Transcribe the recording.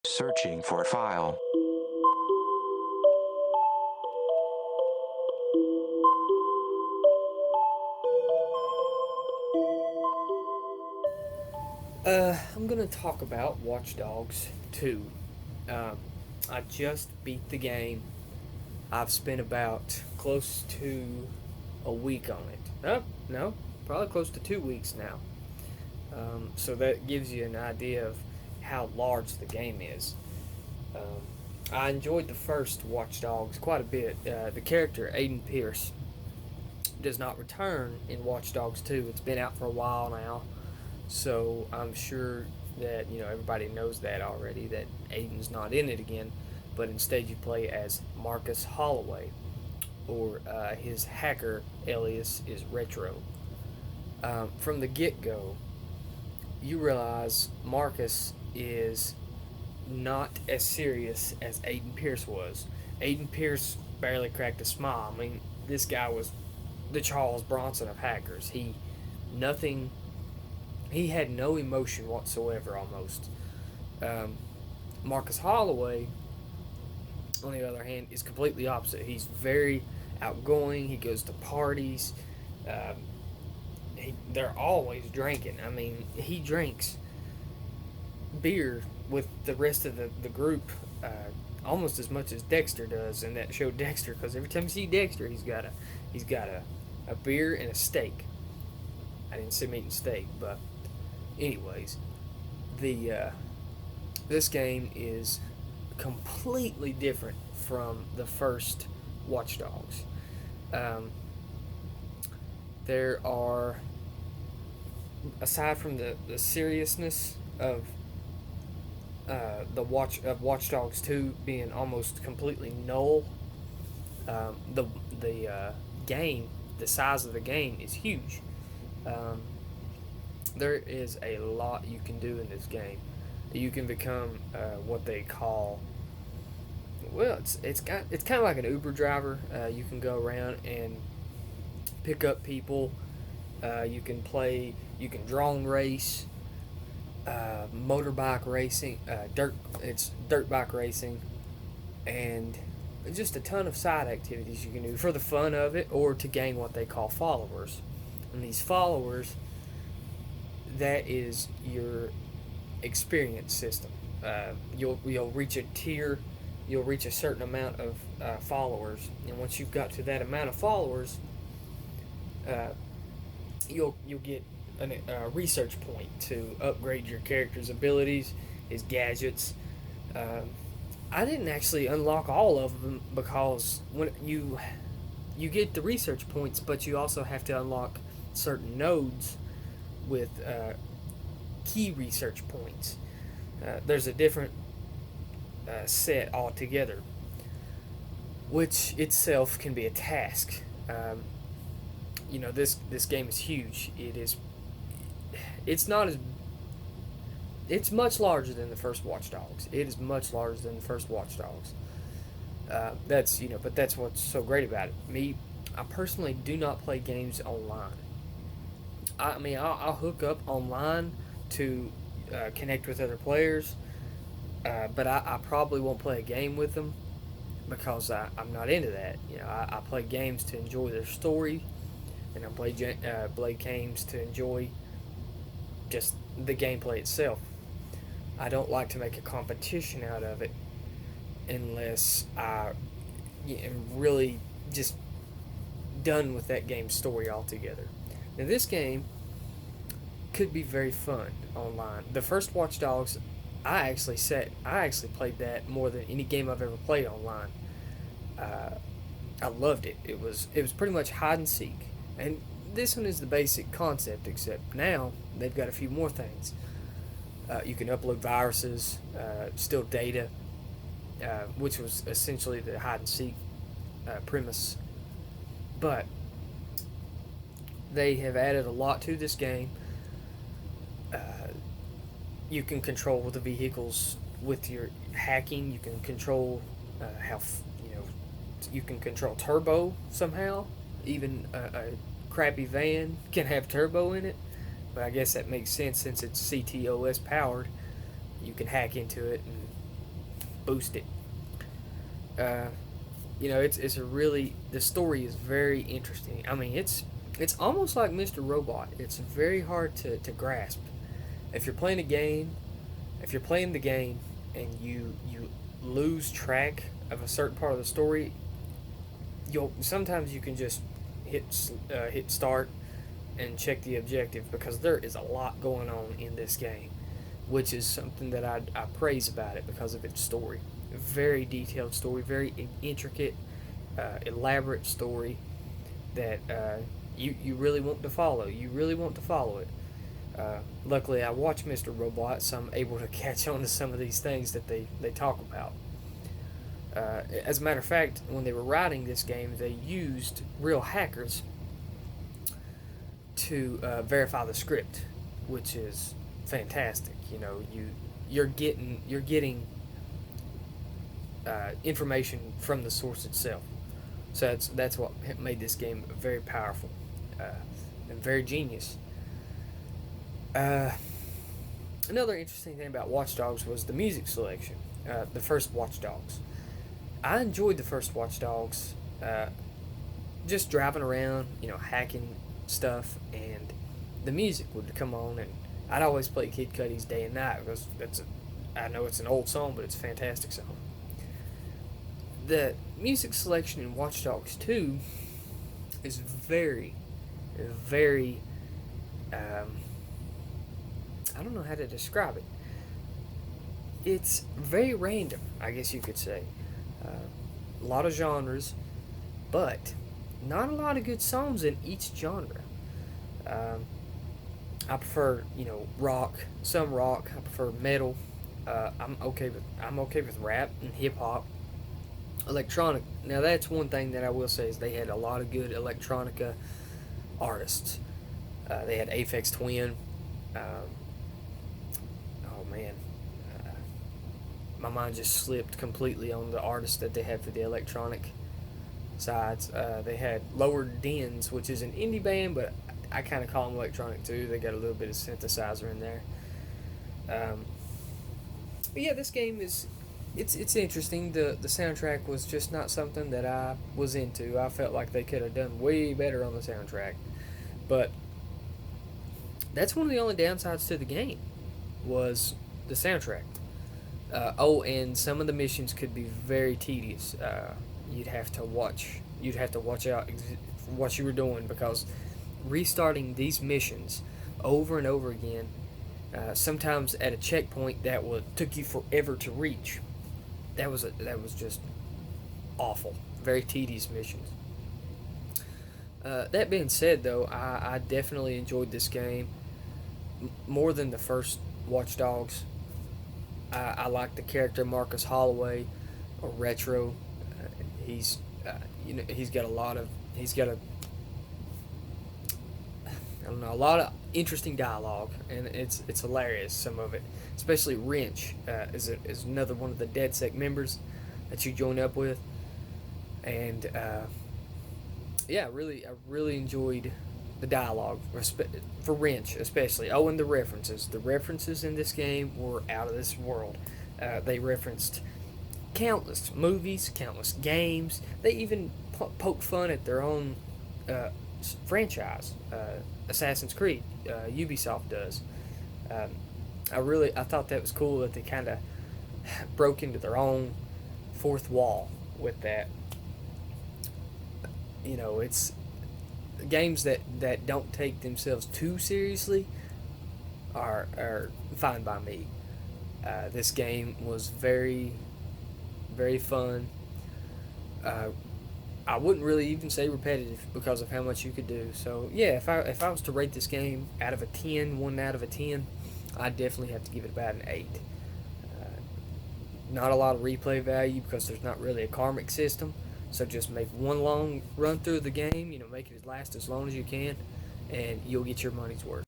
Searching for a file. I'm gonna talk about Watch Dogs 2. Um, I just beat the game. I've spent about close to a week on it. No, probably close to 2 weeks now. So that gives you an idea of how large the game is. Um, I enjoyed the first Watch Dogs quite a bit. The character Aiden Pierce does not return in Watch Dogs 2. It's been out for a while now, so I'm sure that everybody knows that already, that Aiden's not in it again, but instead you play as Marcus Holloway, or his hacker alias is Retro. From the get go, you realize Marcus is not as serious as Aiden Pierce was. Aiden Pierce barely cracked a smile. I mean, this guy was the Charles Bronson of hackers. Nothing. He had no emotion whatsoever, almost. Um, Marcus Holloway, on the other hand, is completely opposite. He's very outgoing. He goes to parties. Um, they're always drinking. I mean, he drinks beer with the rest of the group almost as much as Dexter does in that show Dexter. Because every time you see Dexter, he's got a beer and a steak. I didn't see him eating steak, but anyways, the this game is completely different from the first Watch Dogs. Um, there are, aside from the seriousness of Watch Dogs 2 being almost completely null, the game, the size of the game is huge. Um, there is a lot you can do in this game. You can become what they call, well, it's kind of like an Uber driver. You can go around and pick up people. You can drone race, motorbike racing, it's dirt bike racing, and just a ton of side activities you can do for the fun of it, or to gain what they call followers. And these followers, that is your experience system. You'll reach a tier, you'll reach a certain amount of followers, and once you've got to that amount of followers, uh, you'll get a research point to upgrade your character's abilities, his gadgets. Um, I didn't actually unlock all of them because when you get the research points, but you also have to unlock certain nodes with key research points. There's a different set altogether, which itself can be a task. This game is huge. It's not as it's much larger than the first Watch Dogs. It is much larger than the first Watch Dogs. But that's what's so great about it. I personally do not play games online. I mean, I'll hook up online to connect with other players, but I probably won't play a game with them because I'm not into that. I play games to enjoy their story, and I play games to enjoy just the gameplay itself. I don't like to make a competition out of it unless I am really just done with that game's story altogether. Now, this game could be very fun online. The first Watch Dogs, I actually played that more than any game I've ever played online. Uh, I loved it. It was pretty much hide and seek, and this one is the basic concept, except now they've got a few more things. You can upload viruses, steal data, which was essentially the hide and seek premise. But they have added a lot to this game. Uh, you can control the vehicles with your hacking. You can control you can control turbo somehow. Even a crappy van can have turbo in it, but I guess that makes sense since it's CTOS powered. You can hack into it and boost it. Uh, it's a really the story is very interesting. I mean, it's almost like Mr. Robot. It's very hard to grasp. If you're playing a game, if you're playing the game and you lose track of a certain part of the story, you'll sometimes you can just hit start and check the objective because there is a lot going on in this game, which is something that I praise about it because of its story. Very detailed story, very intricate, elaborate story that you really want to follow. You really want to follow it. Luckily, I watch Mr. Robot, so I'm able to catch on to some of these things that they talk about. As a matter of fact, when they were writing this game, they used real hackers to verify the script, which is fantastic. You're getting information from the source itself. So that's what made this game very powerful uh, and very genius. Uh, Another interesting thing about Watch Dogs was the music selection. The first Watch Dogs. I enjoyed the first Watch Dogs. Just driving around, hacking stuff, and the music would come on, and I'd always play Kid Cudi's "Day and Night" because I know it's an old song, but it's a fantastic song. The music selection in Watch Dogs 2 is very, very. I don't know how to describe it. It's very random, I guess you could say. A lot of genres, but not a lot of good songs in each genre. Um, I prefer, rock, some rock. I prefer metal. I'm okay with rap and hip hop. Electronic. Now that's one thing that I will say is they had a lot of good electronica artists. They had Aphex Twin. Um, oh man, uh, my mind just slipped completely on the artists that they had for the electronic sides. They had Lower Dens, which is an indie band, but I kind of call them electronic too. They got a little bit of synthesizer in there. Um, but yeah, this game is it's interesting. The soundtrack was just not something that I was into. I felt like they could have done way better on the soundtrack, but that's one of the only downsides to the game was the soundtrack. And some of the missions could be very tedious. You'd have to watch. You'd have to watch out what you were doing because restarting these missions over and over again, sometimes at a checkpoint that would took you forever to reach. That was just awful. Very tedious missions. That being said, though, I definitely enjoyed this game more than the first Watch Dogs. I like the character Marcus Holloway, or Retro. He's he's got a lot of he's got a I don't know a lot of interesting dialogue, and it's hilarious. Some of it, especially Wrench, is another one of the DedSec members that you join up with, and yeah, I really enjoyed the dialogue for Wrench, especially. Oh, and the references. The references in this game were out of this world. They referenced countless movies, countless games. They even poke fun at their own franchise, Assassin's Creed. Ubisoft does. Um, I thought that was cool that they kind of broke into their own fourth wall with that. It's games that don't take themselves too seriously are fine by me. This game was very, very fun. Uh, I wouldn't really even say repetitive because of how much you could do. So yeah, if I was to rate this game out of a 10, 1 out of 10, I'd definitely have to give it about an 8. Not a lot of replay value because there's not really a karmic system. So just make one long run through the game. Make it last as long as you can, and you'll get your money's worth.